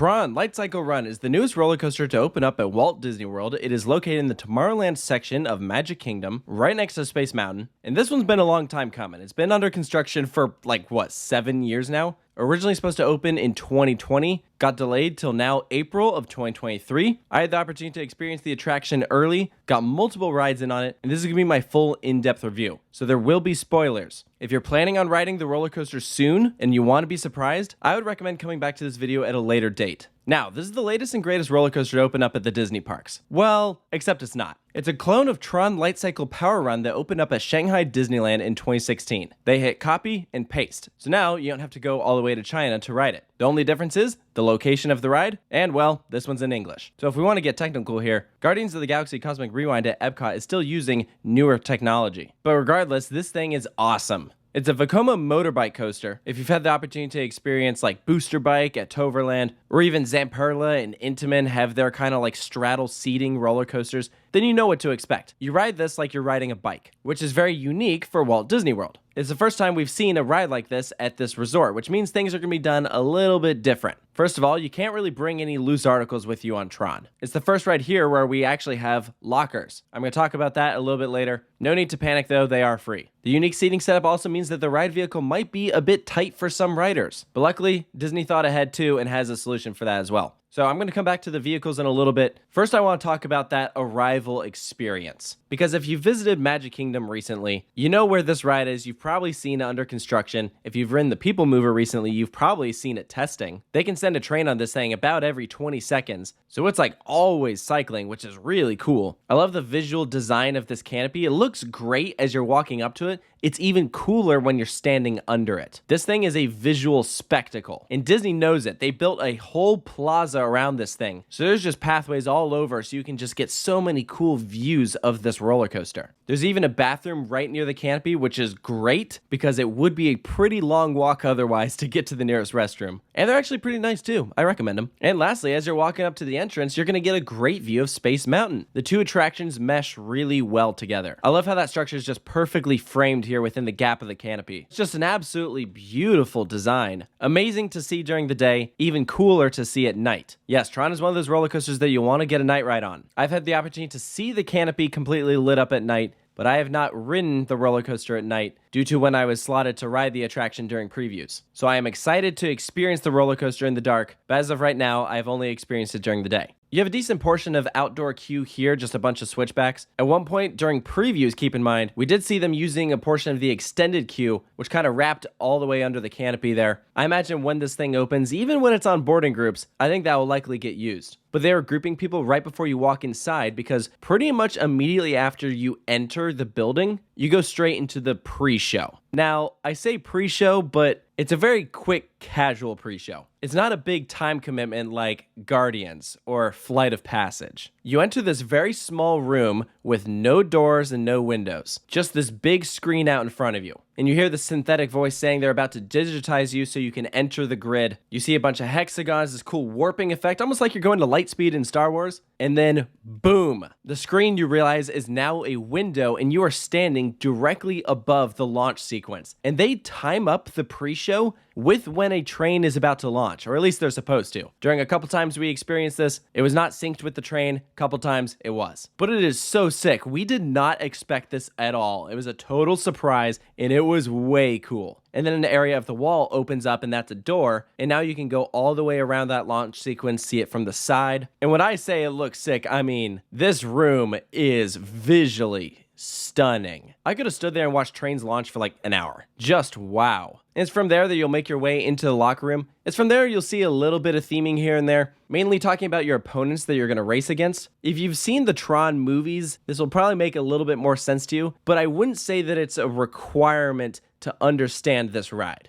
Tron Lightcycle Run is the newest roller coaster to open up at Walt Disney World. It is located in the Tomorrowland section of Magic Kingdom, right next to Space Mountain. And this one's been a long time coming. It's been under construction for 7 years now? Originally supposed to open in 2020, got delayed till now April of 2023. I had the opportunity to experience the attraction early, got multiple rides in on it, and this is going to be my full in-depth review. So there will be spoilers. If you're planning on riding the roller coaster soon and you want to be surprised, I would recommend coming back to this video at a later date. Now, this is the latest and greatest roller coaster to open up at the Disney parks. Well, except it's not. It's a clone of Tron Lightcycle Power Run that opened up at Shanghai Disneyland in 2016. They hit copy and paste, so now you don't have to go all the way to China to ride it. The only difference is the location of the ride, and well, this one's in English. So if we want to get technical here, Guardians of the Galaxy Cosmic Rewind at Epcot is still using newer technology. But regardless, this thing is awesome. It's a Vekoma motorbike coaster. If you've had the opportunity to experience Booster Bike at Toverland, or even Zamperla and Intamin have their kind of straddle seating roller coasters, then you know what to expect. You ride this like you're riding a bike, which is very unique for Walt Disney World. It's the first time we've seen a ride like this at this resort, which means things are going to be done a little bit different. First of all, you can't really bring any loose articles with you on Tron. It's the first ride here where we actually have lockers. I'm going to talk about that a little bit later. No need to panic though, they are free. The unique seating setup also means that the ride vehicle might be a bit tight for some riders, but luckily Disney thought ahead too and has a solution for that as well. So I'm going to come back to the vehicles in a little bit. First, I want to talk about that arrival experience. Because if you visited Magic Kingdom recently, you know where this ride is. You've probably seen it under construction. If you've ridden the People Mover recently, you've probably seen it testing. They can send a train on this thing about every 20 seconds. So it's always cycling, which is really cool. I love the visual design of this canopy. It looks great as you're walking up to it. It's even cooler when you're standing under it. This thing is a visual spectacle, and Disney knows it. They built a whole plaza around this thing. So there's just pathways all over so you can just get so many cool views of this roller coaster. There's even a bathroom right near the canopy, which is great because it would be a pretty long walk otherwise to get to the nearest restroom. And they're actually pretty nice too. I recommend them. And lastly, as you're walking up to the entrance, you're going to get a great view of Space Mountain. The two attractions mesh really well together. I love how that structure is just perfectly framed here within the gap of the canopy. It's just an absolutely beautiful design. Amazing to see during the day, even cooler to see at night. Yes, Tron is one of those roller coasters that you want to get a night ride on. I've had the opportunity to see the canopy completely lit up at night, but I have not ridden the roller coaster at night due to when I was slotted to ride the attraction during previews. So I am excited to experience the roller coaster in the dark, but as of right now, I have only experienced it during the day. You have a decent portion of outdoor queue here, just a bunch of switchbacks. At one point during previews, keep in mind, we did see them using a portion of the extended queue, which kind of wrapped all the way under the canopy there. I imagine when this thing opens, even when it's on boarding groups, I think that will likely get used. But they are grouping people right before you walk inside because pretty much immediately after you enter the building, you go straight into the pre-show. Now, I say pre-show, but it's a very quick, casual pre-show. It's not a big time commitment like Guardians or Flight of Passage. You enter this very small room with no doors and no windows. Just this big screen out in front of you. And you hear the synthetic voice saying they're about to digitize you so you can enter the grid. You see a bunch of hexagons, this cool warping effect, almost like you're going to Lightspeed in Star Wars. And then, boom, the screen you realize is now a window and you are standing directly above the launch sequence. And they time up the pre-show with when a train is about to launch, or at least they're supposed to. During a couple times we experienced this, it was not synced with the train, a couple times it was. But it is so sick. We did not expect this at all. It was a total surprise, and it was way cool. And then an area of the wall opens up, and that's a door, and now you can go all the way around that launch sequence, see it from the side. And when I say it looks sick, I mean, this room is visually stunning. I could have stood there and watched trains launch for an hour. Just wow. And it's from there that you'll make your way into the locker room. It's from there you'll see a little bit of theming here and there, mainly talking about your opponents that you're going to race against. If you've seen the Tron movies, this will probably make a little bit more sense to you, but I wouldn't say that it's a requirement to understand this ride.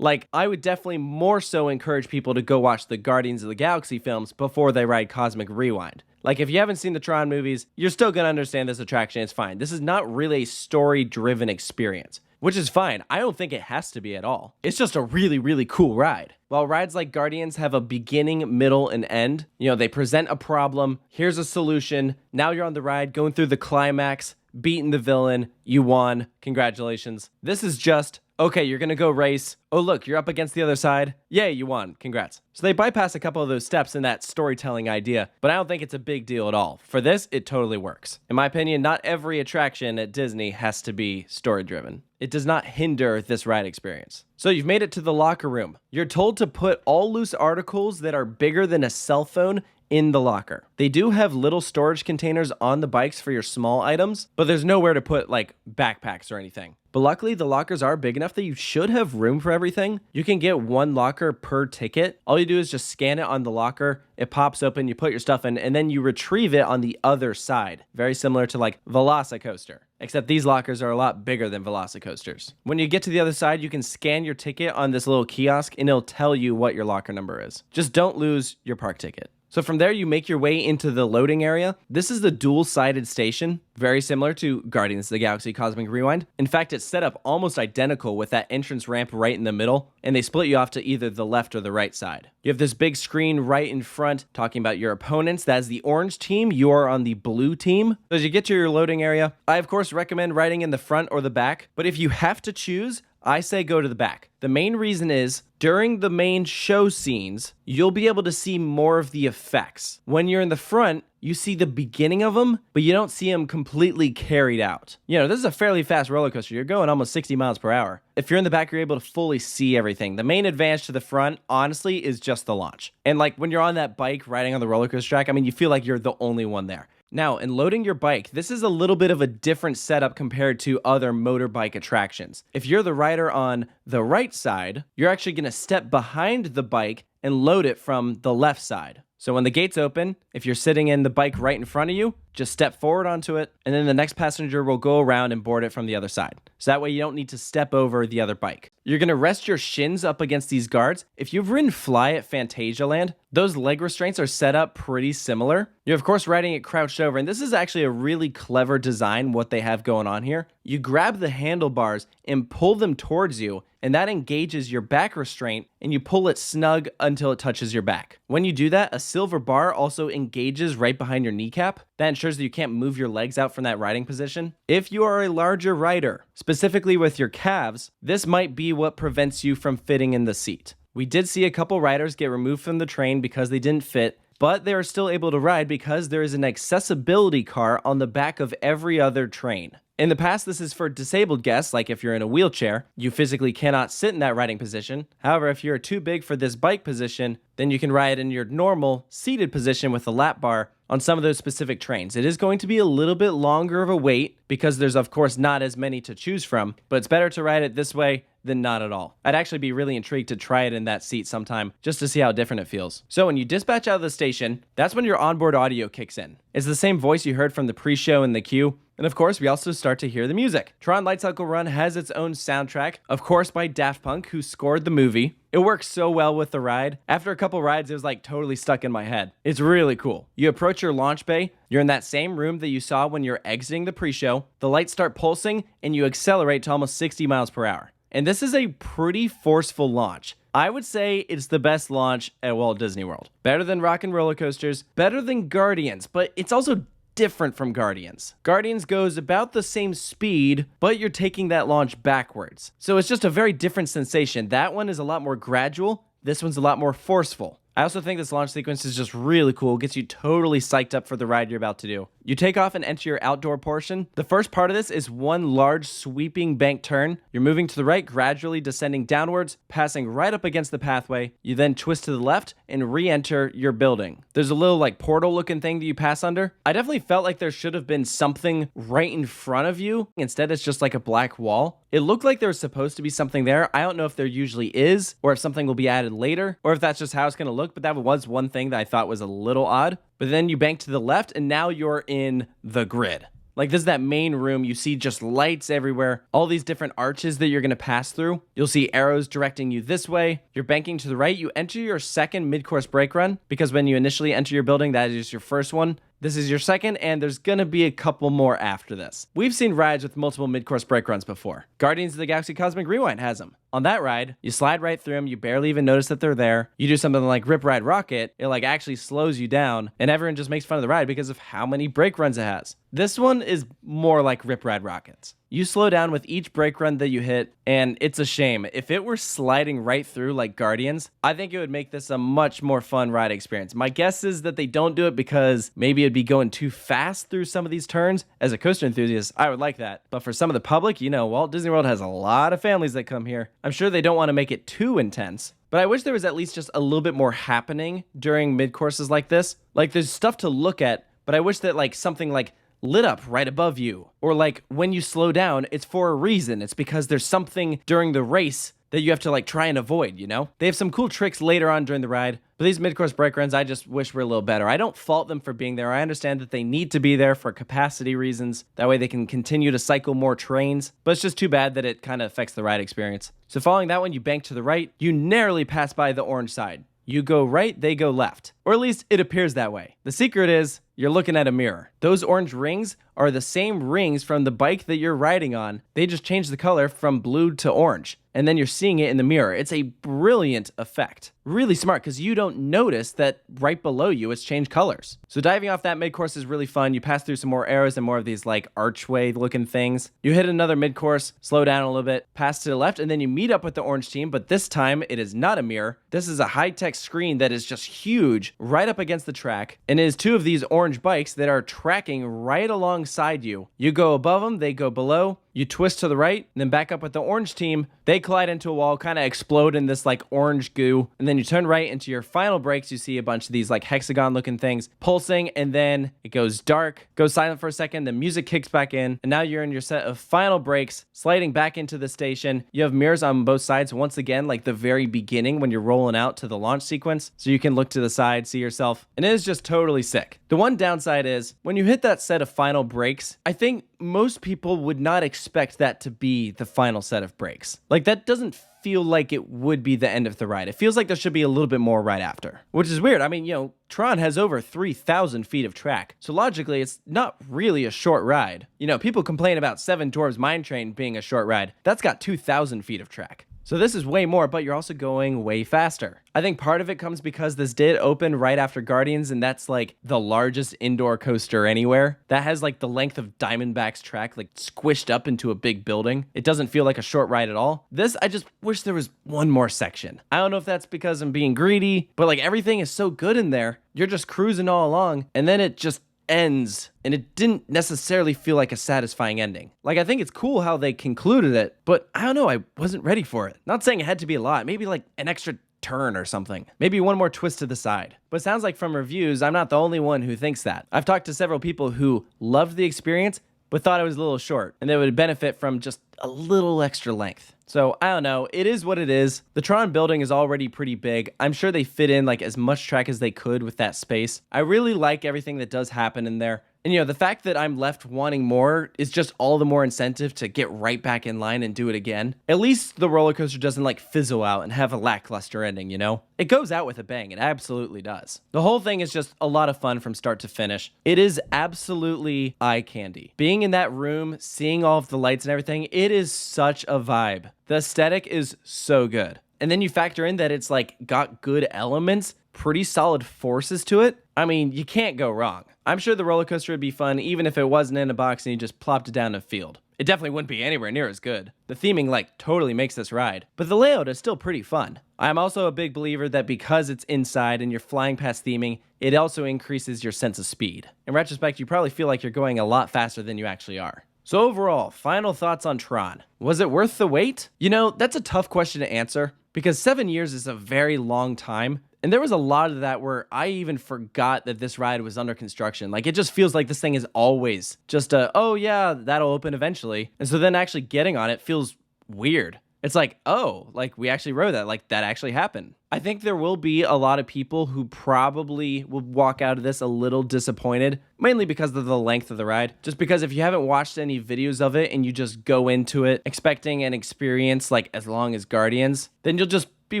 I would definitely more so encourage people to go watch the Guardians of the Galaxy films before they ride Cosmic Rewind. If you haven't seen the Tron movies, you're still going to understand this attraction. It's fine. This is not really a story-driven experience, which is fine. I don't think it has to be at all. It's just a really, really cool ride. While rides like Guardians have a beginning, middle, and end, they present a problem, here's a solution, now you're on the ride, going through the climax, beating the villain, you won, congratulations. This is just okay, you're gonna go race. Oh, look, you're up against the other side. Yay, you won. Congrats. So they bypass a couple of those steps in that storytelling idea, but I don't think it's a big deal at all. For this, it totally works. In my opinion, not every attraction at Disney has to be story-driven. It does not hinder this ride experience. So you've made it to the locker room. You're told to put all loose articles that are bigger than a cell phone in the locker. They do have little storage containers on the bikes for your small items, but there's nowhere to put like backpacks or anything. But luckily, the lockers are big enough that you should have room for everything. You can get one locker per ticket. All you do is just scan it on the locker. It pops open, you put your stuff in, and then you retrieve it on the other side. Very similar to like Velocicoaster, except these lockers are a lot bigger than Velocicoasters. When you get to the other side, you can scan your ticket on this little kiosk and it'll tell you what your locker number is. Just don't lose your park ticket. So from there, you make your way into the loading area. This is the dual-sided station, very similar to Guardians of the Galaxy Cosmic Rewind. In fact, it's set up almost identical with that entrance ramp right in the middle, and they split you off to either the left or the right side. You have this big screen right in front talking about your opponents. That is the orange team. You are on the blue team. So as you get to your loading area, I of course recommend riding in the front or the back, but if you have to choose, I say go to the back. The main reason is, during the main show scenes, you'll be able to see more of the effects. When you're in the front, you see the beginning of them, but you don't see them completely carried out. You know, this is a fairly fast roller coaster. You're going almost 60 miles per hour. If you're in the back, you're able to fully see everything. The main advantage to the front, honestly, is just the launch. And like when you're on that bike riding on the roller coaster track, I mean, you feel like you're the only one there. Now, in loading your bike, this is a little bit of a different setup compared to other motorbike attractions. If you're the rider on the right side, you're actually going to step behind the bike and load it from the left side. So when the gates open, if you're sitting in the bike right in front of you, just step forward onto it, and then the next passenger will go around and board it from the other side. So that way you don't need to step over the other bike. You're going to rest your shins up against these guards. If you've ridden Fly at Phantasialand, those leg restraints are set up pretty similar. You're of course riding it crouched over, and this is actually a really clever design, what they have going on here. You grab the handlebars and pull them towards you, and that engages your back restraint, and you pull it snug until it touches your back. When you do that, a silver bar also engages right behind your kneecap. That ensures that you can't move your legs out from that riding position. If you are a larger rider, specifically with your calves, this might be what prevents you from fitting in the seat. We did see a couple riders get removed from the train because they didn't fit, but they are still able to ride because there is an accessibility car on the back of every other train. In the past, this is for disabled guests, like if you're in a wheelchair, you physically cannot sit in that riding position. However, if you're too big for this bike position, then you can ride in your normal seated position with a lap bar on some of those specific trains. It is going to be a little bit longer of a wait because there's of course not as many to choose from, but it's better to ride it this way than not at all. I'd actually be really intrigued to try it in that seat sometime just to see how different it feels. So when you dispatch out of the station, that's when your onboard audio kicks in. It's the same voice you heard from the pre-show in the queue. And of course, we also start to hear the music. Tron Lightcycle Run has its own soundtrack, of course by Daft Punk, who scored the movie. It works so well with the ride. After a couple rides, it was like totally stuck in my head. It's really cool. You approach your launch bay. You're in that same room that you saw when you're exiting the pre-show. The lights start pulsing and you accelerate to almost 60 miles per hour. And this is a pretty forceful launch. I would say it's the best launch at Walt Disney World. Better than Rock and Roller Coasters, better than Guardians, but it's also different from Guardians. Guardians goes about the same speed, but you're taking that launch backwards. So it's just a very different sensation. That one is a lot more gradual. This one's a lot more forceful. I also think this launch sequence is just really cool. It gets you totally psyched up for the ride you're about to do. You take off and enter your outdoor portion. The first part of this is one large sweeping bank turn. You're moving to the right, gradually descending downwards, passing right up against the pathway. You then twist to the left and re-enter your building. There's a little like portal looking thing that you pass under. I definitely felt like there should have been something right in front of you. Instead, it's just like a black wall. It looked like there was supposed to be something there. I don't know if there usually is, or if something will be added later, or if that's just how it's going to look, but that was one thing that I thought was a little odd. But then you bank to the left, and now you're in the grid. Like, this is that main room. You see just lights everywhere, all these different arches that you're going to pass through. You'll see arrows directing you this way. You're banking to the right. You enter your second mid-course brake run, because when you initially enter your building, that is your first one. This is your second, and there's gonna be a couple more after this. We've seen rides with multiple mid-course brake runs before. Guardians of the Galaxy Cosmic Rewind has them. On that ride, you slide right through them, you barely even notice that they're there. You do something like Rip Ride Rocket, it like actually slows you down, and everyone just makes fun of the ride because of how many brake runs it has. This one is more like Rip Ride Rockets. You slow down with each brake run that you hit, and it's a shame. If it were sliding right through like Guardians, I think it would make this a much more fun ride experience. My guess is that they don't do it because maybe it'd be going too fast through some of these turns. As a coaster enthusiast, I would like that. But for some of the public, you know, Walt Disney World has a lot of families that come here. I'm sure they don't want to make it too intense. But I wish there was at least just a little bit more happening during mid-courses like this. Like, there's stuff to look at, but I wish that like something like lit up right above you, or like when you slow down, it's for a reason. It's because there's something during the race that you have to like try and avoid, you know? They have some cool tricks later on during the ride, but these mid-course brake runs, I just wish were a little better. I don't fault them for being there. I understand that they need to be there for capacity reasons. That way they can continue to cycle more trains, but it's just too bad that it kind of affects the ride experience. So following that one, you bank to the right, you narrowly pass by the orange side. You go right, they go left. Or at least it appears that way. The secret is you're looking at a mirror. Those orange rings are the same rings from the bike that you're riding on. They just changed the color from blue to orange. And then you're seeing it in the mirror. It's a brilliant effect. Really smart because you don't notice that right below you it's changed colors. So diving off that mid-course is really fun. You pass through some more arrows and more of these like archway looking things. You hit another mid-course, slow down a little bit, pass to the left, and then you meet up with the orange team, but this time it is not a mirror. This is a high-tech screen that is just huge right up against the track, and it is two of these orange bikes that are tracking right alongside you. You go above them, they go below. You twist to the right, and then back up with the orange team. They collide into a wall, kind of explode in this like orange goo, and then you turn right into your final brakes. You see a bunch of these like hexagon looking things pulsing, and then it goes dark, goes silent for a second, the music kicks back in, and now you're in your set of final brakes, sliding back into the station. You have mirrors on both sides, once again, like the very beginning when you're rolling out to the launch sequence, so you can look to the side, see yourself, and it is just totally sick. The one downside is, when you hit that set of final brakes, I think most people would not expect that to be the final set of brakes. Like, that doesn't feel like it would be the end of the ride. It feels like there should be a little bit more right after, which is weird. I mean, you know, Tron has over 3,000 feet of track, so logically it's not really a short ride. You know, people complain about Seven Dwarfs Mine Train being a short ride. That's got 2,000 feet of track. So this is way more, but you're also going way faster. I think part of it comes because this did open right after Guardians, and that's like the largest indoor coaster anywhere. That has like the length of Diamondback's track, like squished up into a big building. It doesn't feel like a short ride at all. This, I just wish there was one more section. I don't know if that's because I'm being greedy, but like everything is so good in there. You're just cruising all along, and then it just ends, and it didn't necessarily feel like a satisfying ending. Like, I think it's cool how they concluded it, but I don't know, I wasn't ready for it. Not saying it had to be a lot, maybe like an extra turn or something. Maybe one more twist to the side. But it sounds like from reviews, I'm not the only one who thinks that. I've talked to several people who loved the experience, but thought it was a little short, and they would benefit from just a little extra length. So, I don't know, it is what it is. The Tron building is already pretty big. I'm sure they fit in like as much track as they could with that space. I really like everything that does happen in there. And, you know, the fact that I'm left wanting more is just all the more incentive to get right back in line and do it again. At least the roller coaster doesn't like fizzle out and have a lackluster ending, you know? It goes out with a bang. It absolutely does. The whole thing is just a lot of fun from start to finish. It is absolutely eye candy. Being in that room, seeing all of the lights and everything, it is such a vibe. The aesthetic is so good. And then you factor in that it's like got good elements, pretty solid forces to it. I mean, you can't go wrong. I'm sure the roller coaster would be fun even if it wasn't in a box and you just plopped it down in a field. It definitely wouldn't be anywhere near as good. The theming like totally makes this ride, but the layout is still pretty fun. I'm also a big believer that because it's inside and you're flying past theming, it also increases your sense of speed. In retrospect, you probably feel like you're going a lot faster than you actually are. So overall, final thoughts on Tron. Was it worth the wait? You know, that's a tough question to answer because 7 years is a very long time. And there was a lot of that where I even forgot that this ride was under construction. Like, it just feels like this thing is always just oh yeah, that'll open eventually. And so then actually getting on it feels weird. It's like, oh, like we actually rode that, like that actually happened. I think there will be a lot of people who probably will walk out of this a little disappointed, mainly because of the length of the ride. Just because if you haven't watched any videos of it and you just go into it expecting an experience like as long as Guardians, then you'll just be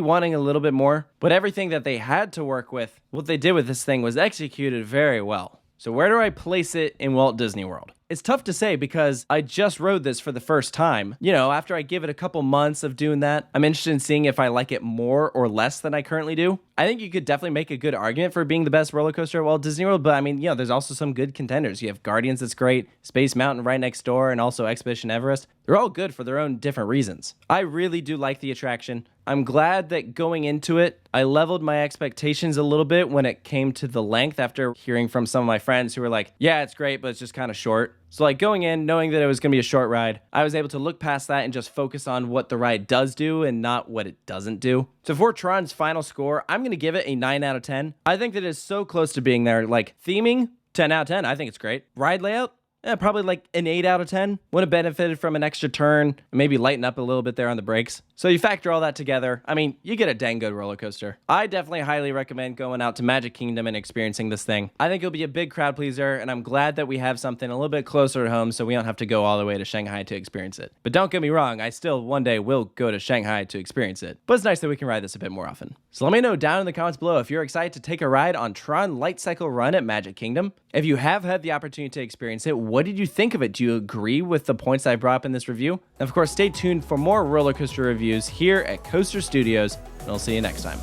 wanting a little bit more. But everything that they had to work with, what they did with this thing was executed very well. So where do I place it in Walt Disney World? It's tough to say because I just rode this for the first time. You know, after I give it a couple months of doing that, I'm interested in seeing if I like it more or less than I currently do. I think you could definitely make a good argument for being the best roller coaster at Walt Disney World, but I mean, you know, there's also some good contenders. You have Guardians that's great, Space Mountain right next door, and also Expedition Everest. They're all good for their own different reasons. I really do like the attraction. I'm glad that going into it, I leveled my expectations a little bit when it came to the length after hearing from some of my friends who were like, yeah, it's great, but it's just kind of short. So like going in, knowing that it was going to be a short ride, I was able to look past that and just focus on what the ride does do and not what it doesn't do. So for Tron's final score, I'm going to give it a 9 out of 10. I think that it's so close to being there. Like theming, 10 out of 10. I think it's great. Ride layout, probably like an 8 out of 10. Would have benefited from an extra turn, maybe lighten up a little bit there on the brakes. So you factor all that together, I mean, you get a dang good roller coaster. I definitely highly recommend going out to Magic Kingdom and experiencing this thing. I think it'll be a big crowd pleaser, and I'm glad that we have something a little bit closer to home so we don't have to go all the way to Shanghai to experience it. But don't get me wrong, I still one day will go to Shanghai to experience it. But it's nice that we can ride this a bit more often. So let me know down in the comments below if you're excited to take a ride on Tron Lightcycle Run at Magic Kingdom. If you have had the opportunity to experience it, what did you think of it? Do you agree with the points I brought up in this review? And of course, stay tuned for more roller coaster reviews here at Coaster Studios, and I'll see you next time.